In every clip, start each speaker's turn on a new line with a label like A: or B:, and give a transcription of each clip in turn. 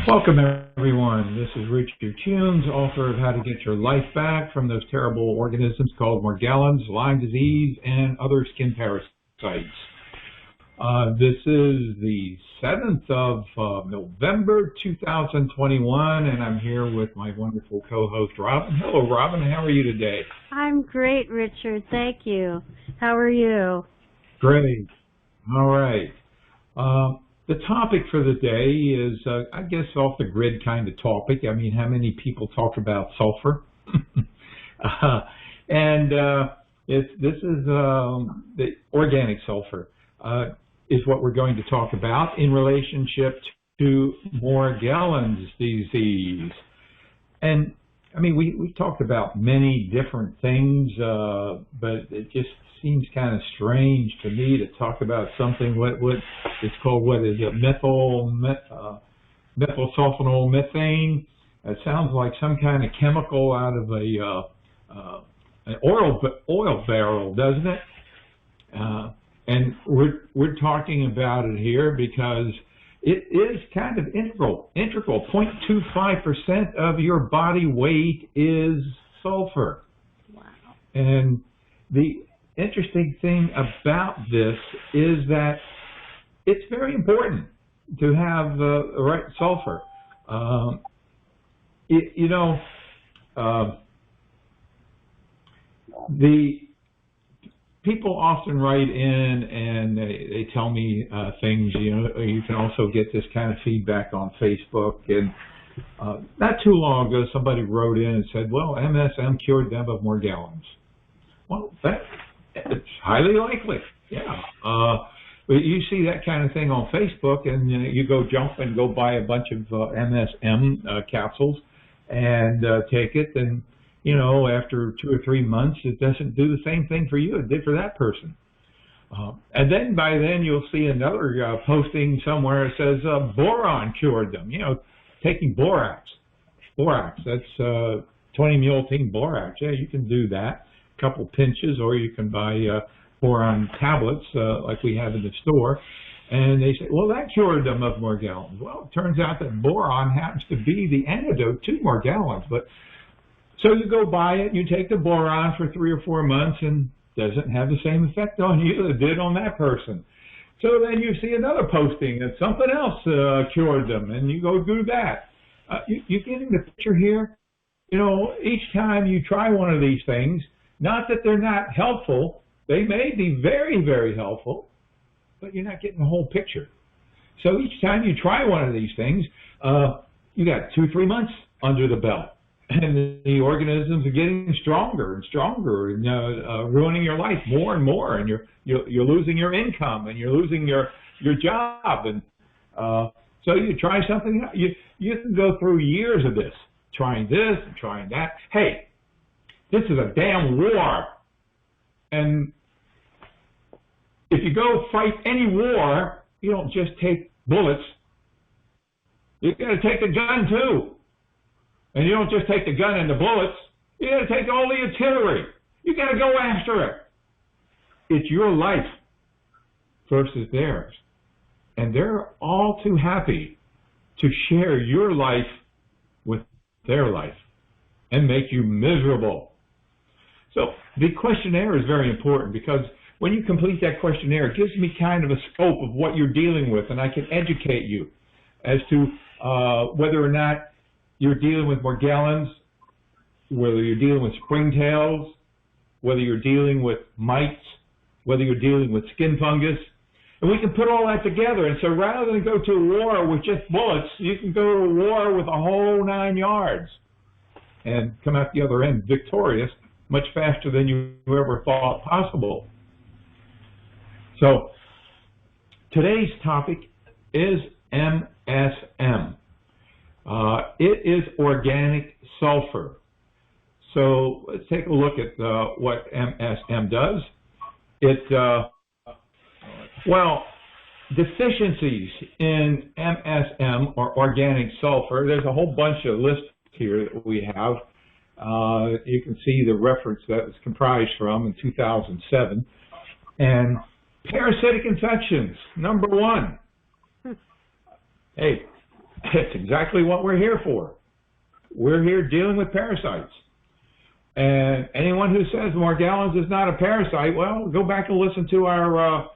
A: Welcome, everyone. This is Richard Tunes, author of How to Get Your Life Back from Those Terrible Organisms Called Morgellons, Lyme Disease, and Other Skin Parasites. This is the 7th of November 2021, and I'm here with my wonderful co-host, Robin. Hello, Robin. How are you today?
B: I'm great, Richard. Thank you. How are you?
A: Great. All right. The topic for the day is, I guess, off the grid kind of topic. I mean, how many people talk about sulfur? This is the organic sulfur is what we're going to talk about in relationship to Morgellons disease. And I mean, we talked about many different things, but it just seems kind of strange to me to talk about something what it's called, what is it, methylsulfonyl methane. It sounds like some kind of chemical out of an oil barrel, doesn't it? And we're talking about it here because it is kind of integral. 0.25% of your body weight is sulfur.
B: Wow.
A: And the interesting thing about this is that it's very important to have the right sulfur. The people often write in and they tell me things. You can also get this kind of feedback on Facebook. And not too long ago, somebody wrote in and said, well, MSM cured them of Morgellons. Well, it's highly likely, yeah. But you see that kind of thing on Facebook, and you go jump and go buy a bunch of MSM capsules and take it, and after 2 or 3 months, it doesn't do the same thing for you it did for that person. And then by then you'll see another posting somewhere that says boron cured them. Taking borax. Borax, that's 20-multine borax. Yeah, you can do that. Couple pinches, or you can buy boron tablets like we have in the store, and they say, well, that cured them of Morgellons. Well, it turns out that boron happens to be the antidote to Morgellons. But so you go buy it, you take the boron for 3 or 4 months, and doesn't have the same effect on you that it did on that person. So then you see another posting that something else cured them, and you go do that. You getting the picture here? Each time you try one of these things, not that they're not helpful, they may be very, very helpful, but you're not getting the whole picture. So each time you try one of these things, you got 2-3 months under the belt, and the organisms are getting stronger and stronger, and ruining your life more and more, and you're losing your income, and you're losing your job, and so you try something. You can go through years of this, trying this and trying that. Hey, this is a damn war, and if you go fight any war, you don't just take bullets. You got to take the gun too, and you don't just take the gun and the bullets. You got to take all the artillery. You got to go after it. It's your life versus theirs, and they're all too happy to share your life with their life and make you miserable. So the questionnaire is very important, because when you complete that questionnaire, it gives me kind of a scope of what you're dealing with, and I can educate you as to whether or not you're dealing with Morgellons, whether you're dealing with springtails, whether you're dealing with mites, whether you're dealing with skin fungus. And we can put all that together. And so rather than go to a war with just bullets, you can go to a war with a whole 9 yards and come out the other end victorious much faster than you ever thought possible. So today's topic is MSM. It is organic sulfur. So let's take a look at what MSM does. Deficiencies in MSM, or organic sulfur, there's a whole bunch of lists here that we have. You can see the reference that it's comprised from in 2007. And parasitic infections, number 1. Hey, It's exactly what we're here for. We're here dealing with parasites. And anyone who says Morgellons is not a parasite, well, go back and listen to our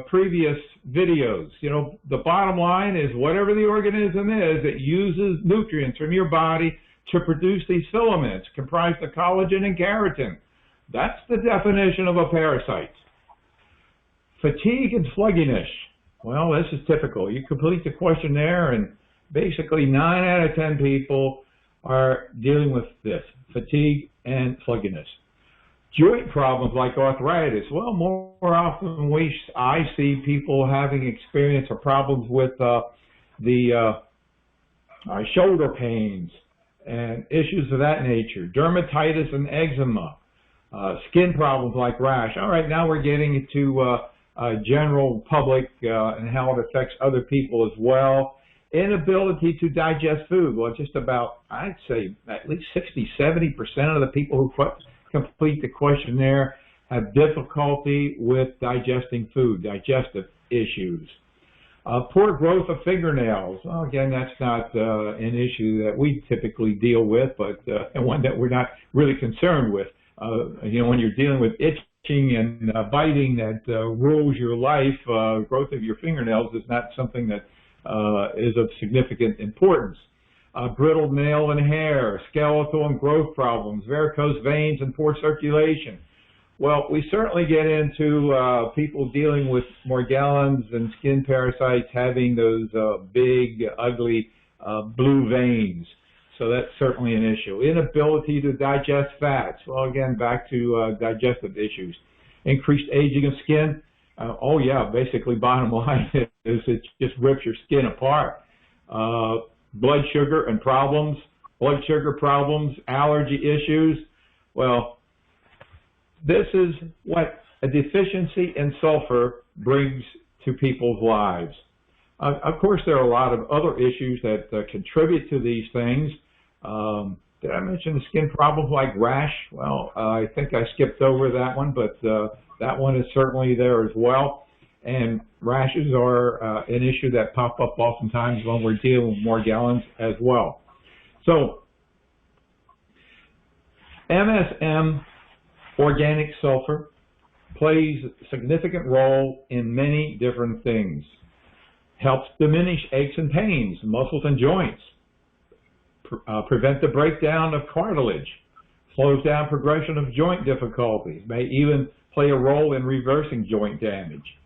A: previous videos. You know, the bottom line is whatever the organism is, it uses nutrients from your body to produce these filaments comprised of collagen and keratin. That's the definition of a parasite. Fatigue and sluggishness. Well, this is typical. You complete the questionnaire and basically 9 out of 10 people are dealing with this, fatigue and sluggishness. Joint problems like arthritis. Well, more often I see people having experience or problems with shoulder pains and issues of that nature. Dermatitis and eczema. Skin problems like rash. All right, now we're getting into general public and how it affects other people as well. Inability to digest food. Well, just about, I'd say, at least 60–70% of the people who complete the questionnaire have difficulty with digesting food, digestive issues. Poor growth of fingernails. Well, again, that's not an issue that we typically deal with, but and one that we're not really concerned with. You know, when you're dealing with itching and biting that rules your life, growth of your fingernails is not something that is of significant importance. Brittle nail and hair, skeletal and growth problems, varicose veins and poor circulation. Well, we certainly get into people dealing with Morgellons and skin parasites having those big, ugly blue veins. So that's certainly an issue. Inability to digest fats. Well, again, back to digestive issues. Increased aging of skin. Oh yeah, basically bottom line is it just rips your skin apart. Blood sugar and problems, blood sugar problems, allergy issues. Well, this is what a deficiency in sulfur brings to people's lives. Of course, there are a lot of other issues that contribute to these things. Did I mention the skin problems like rash? Well, I think I skipped over that one, but that one is certainly there as well. And rashes are an issue that pop up oftentimes when we're dealing with Morgellons as well. So, MSM, organic sulfur, plays a significant role in many different things. Helps diminish aches and pains, muscles and joints. Prevent the breakdown of cartilage. Slows down progression of joint difficulties. May even play a role in reversing joint damage.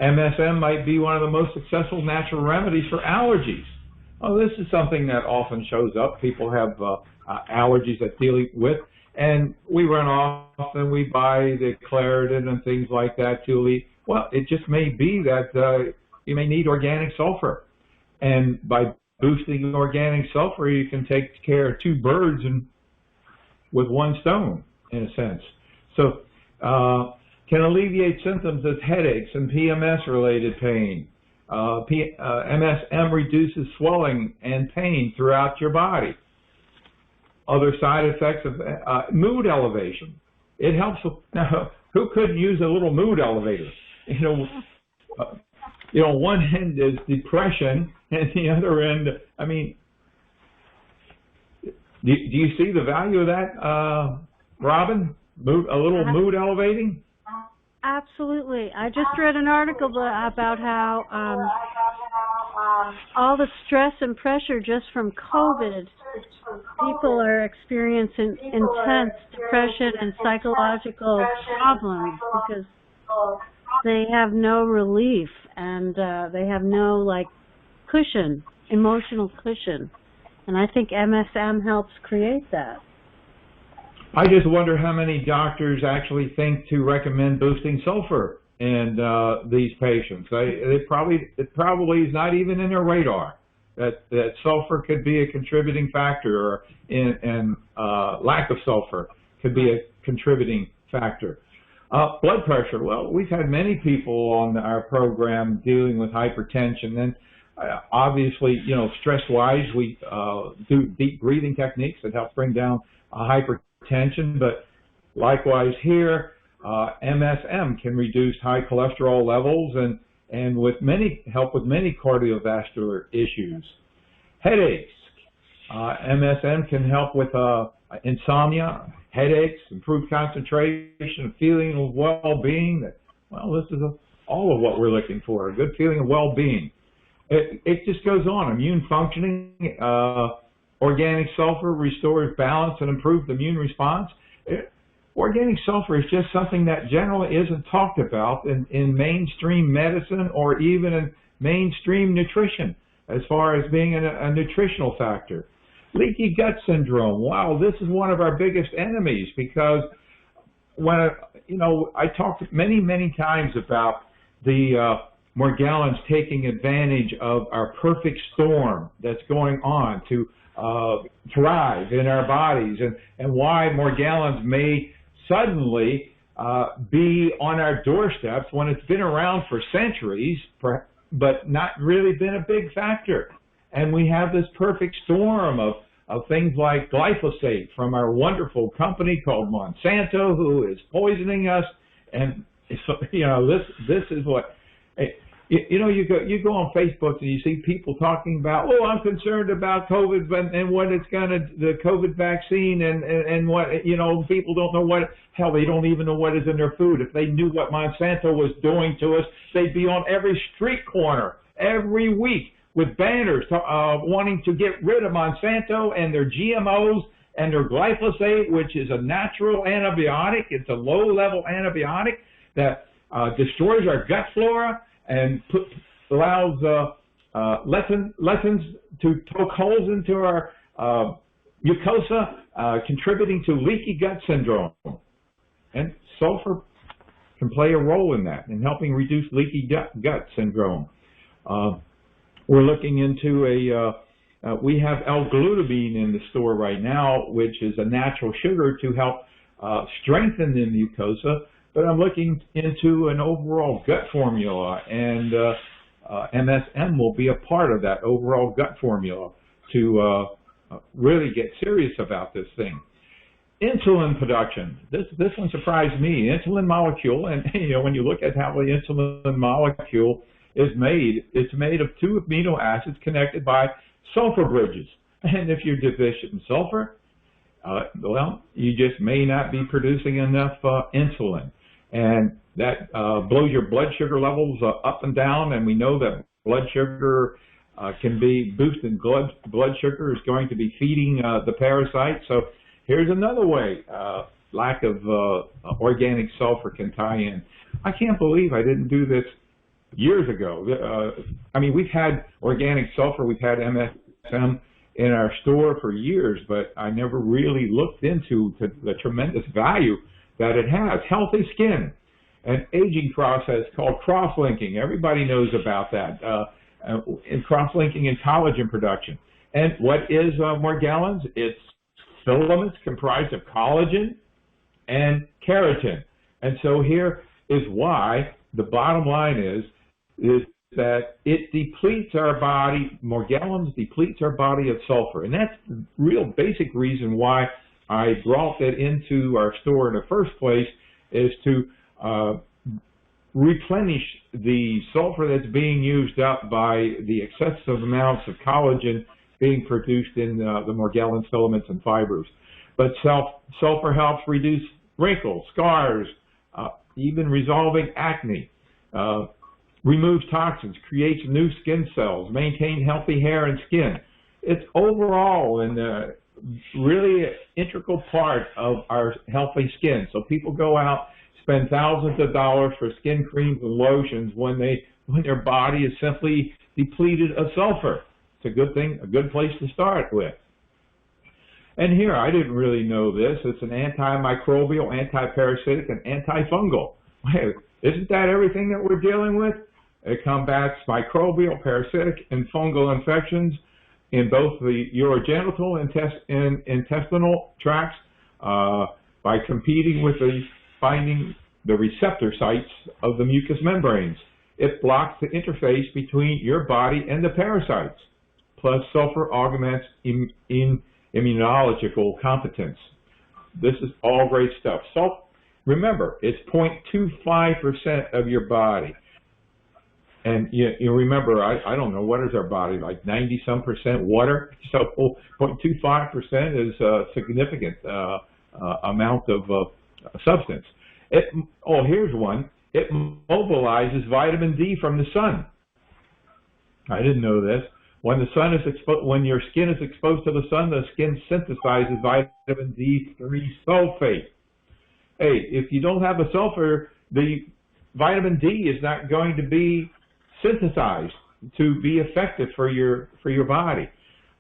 A: MSM might be one of the most successful natural remedies for allergies. Oh, this is something that often shows up. People have allergies that deal with, and we run off and we buy the Claritin and things like that to eat. Well, it just may be that you may need organic sulfur, and by boosting organic sulfur, you can take care of 2 birds with 1 stone, in a sense. So, can alleviate symptoms of headaches and PMS-related pain. MSM reduces swelling and pain throughout your body. Other side effects of mood elevation. It helps. Now, who couldn't use a little mood elevator? One end is depression, and the other end, I mean, do you see the value of that, Robin? A little mood elevating?
B: Absolutely. I just read an article about how all the stress and pressure just from COVID, people are experiencing intense depression and psychological problems because they have no relief and they have no cushion, emotional cushion. And I think MSM helps create that.
A: I just wonder how many doctors actually think to recommend boosting sulfur in these patients. It probably is not even in their radar that sulfur could be a contributing factor, and lack of sulfur could be a contributing factor. Blood pressure. Well, we've had many people on our program dealing with hypertension, and obviously, stress-wise, we do deep breathing techniques that help bring down hypertension, but likewise here, MSM can reduce high cholesterol levels and help with many cardiovascular issues. headaches. MSM can help with insomnia, headaches, improved concentration, feeling of well-being. Well, this is all of what we're looking for, a good feeling of well-being. It just goes on. Immune functioning, organic sulfur restores balance and improves the immune response. Organic sulfur is just something that generally isn't talked about in mainstream medicine or even in mainstream nutrition as far as being a nutritional factor. Leaky gut syndrome. Wow, this is one of our biggest enemies because when I talked many times about the Morgellons taking advantage of our perfect storm that's going on to thrive in our bodies, and why Morgellons may suddenly be on our doorsteps when it's been around for centuries, but not really been a big factor. And we have this perfect storm of things like glyphosate from our wonderful company called Monsanto, who is poisoning us. And so, this is what. You go on Facebook and you see people talking about, oh, I'm concerned about COVID and what it's the COVID vaccine and what, people don't know what, hell, they don't even know what is in their food. If they knew what Monsanto was doing to us, they'd be on every street corner every week with banners wanting to get rid of Monsanto and their GMOs and their glyphosate, which is a natural antibiotic. It's a low-level antibiotic that destroys our gut flora and allows lessons to poke holes into our mucosa, contributing to leaky gut syndrome. And sulfur can play a role in that, in helping reduce leaky gut syndrome. We're looking into we have L-glutamine in the store right now, which is a natural sugar to help strengthen the mucosa. But I'm looking into an overall gut formula, and MSM will be a part of that overall gut formula to really get serious about this thing. Insulin production. This one surprised me. Insulin molecule, and when you look at how the insulin molecule is made, it's made of 2 amino acids connected by sulfur bridges. And if you're deficient in sulfur, well, you just may not be producing enough insulin. And that blows your blood sugar levels up and down, and we know that blood sugar can be boosted. Blood sugar is going to be feeding the parasites. So here's another way lack of organic sulfur can tie in. I can't believe I didn't do this years ago. We've had organic sulfur, we've had MSM in our store for years, but I never really looked into the tremendous value that it has. Healthy skin, an aging process called cross-linking. Everybody knows about that. In cross-linking and collagen production. And what is Morgellons? It's filaments comprised of collagen and keratin. And so here is why the bottom line is that it depletes our body, Morgellons depletes our body of sulfur. And that's the real basic reason why I brought that into our store in the first place, is to replenish the sulfur that's being used up by the excessive amounts of collagen being produced in the Morgellons filaments and fibers. But sulfur helps reduce wrinkles, scars, even resolving acne, removes toxins, creates new skin cells, maintains healthy hair and skin. It's overall and really an integral part of our healthy skin. So people go out, spend thousands of dollars for skin creams and lotions when their body is simply depleted of sulfur. It's a good thing, a good place to start with. And here, I didn't really know this. It's an antimicrobial, antiparasitic, and antifungal. Isn't that everything that we're dealing with? It combats microbial, parasitic, and fungal infections in both the urogenital and intestinal tracts by competing with finding the receptor sites of the mucous membranes. It blocks the interface between your body and the parasites. Plus, sulfur augments immunological competence. This is all great stuff. Remember, it's 0.25% of your body. And you remember, I don't know, what is our body, like 90-some% water? So 0.25% is a significant amount of substance. Here's one. It mobilizes vitamin D from the sun. I didn't know this. When the sun is when your skin is exposed to the sun, the skin synthesizes vitamin D3 sulfate. Hey, if you don't have the sulfur, the vitamin D is not going to be synthesized to be effective for your body.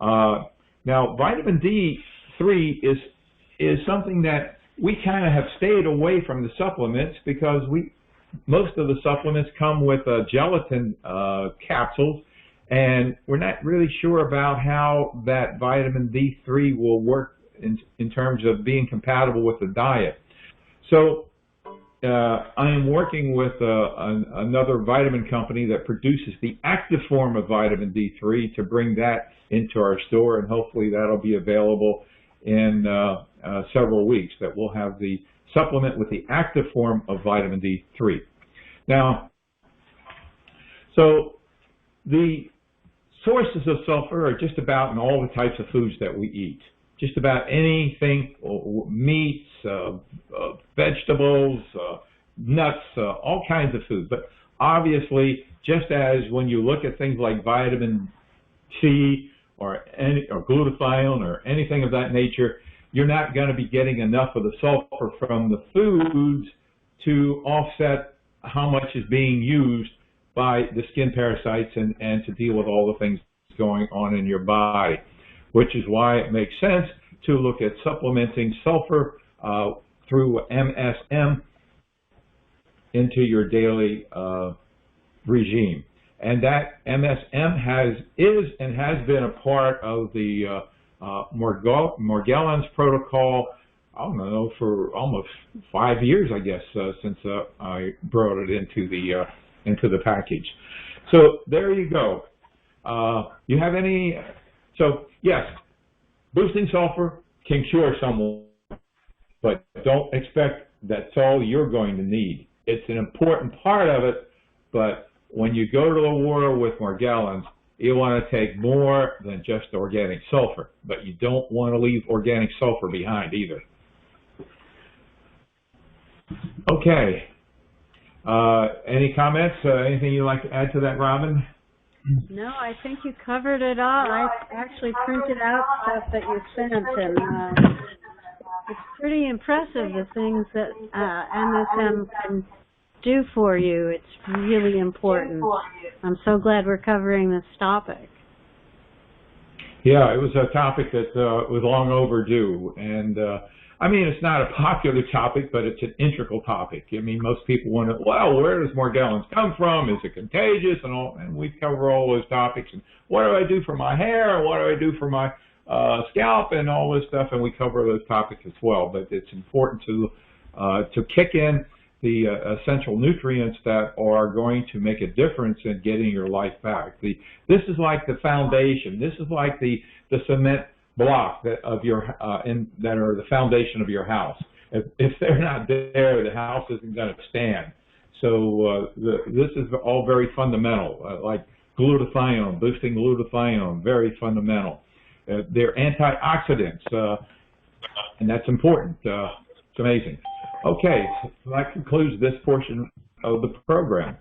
A: Now, vitamin D3 is something that we kind of have stayed away from the supplements because most of the supplements come with gelatin capsules, and we're not really sure about how that vitamin D3 will work in terms of being compatible with the diet. So I am working with another vitamin company that produces the active form of vitamin D3 to bring that into our store, and hopefully that'll be available in several weeks, that we'll have the supplement with the active form of vitamin D3. Now, so the sources of sulfur are just about in all the types of foods that we eat. Just about anything, meats, vegetables, nuts, all kinds of food. But obviously, just as when you look at things like vitamin C or glutathione or anything of that nature, you're not going to be getting enough of the sulfur from the foods to offset how much is being used by the skin parasites and to deal with all the things going on in your body, which is why it makes sense to look at supplementing sulfur through MSM into your daily regime. And that MSM is and has been a part of the Morgellons protocol, I don't know, for almost 5 years, I guess, since I brought it into the package. So there you go. You have any? So yes, boosting sulfur can cure someone, but don't expect that's all you're going to need. It's an important part of it, but when you go to the war with Morgellons, you want to take more than just organic sulfur, but you don't want to leave organic sulfur behind either. Okay. Any comments? Anything you'd like to add to that, Robin?
B: No, I think you covered it all. I actually printed out stuff that you sent, and it's pretty impressive, the things that MSM can do for you. It's really important. I'm so glad we're covering this topic.
A: Yeah, it was a topic that was long overdue, and I mean, it's not a popular topic, but it's an integral topic. I mean, most people want to, well, where does Morgellons come from? Is it contagious? And all, and we cover all those topics. And what do I do for my hair? What do I do for my scalp? And all this stuff. And we cover those topics as well. But it's important to kick in the essential nutrients that are going to make a difference in getting your life back. This is like the foundation. This is like the cement block that are the foundation of your house. If they're not there, the house isn't going to stand. So this is all very fundamental, like glutathione, boosting glutathione, very fundamental. They're antioxidants, and that's important. It's amazing. Okay, so that concludes this portion of the program.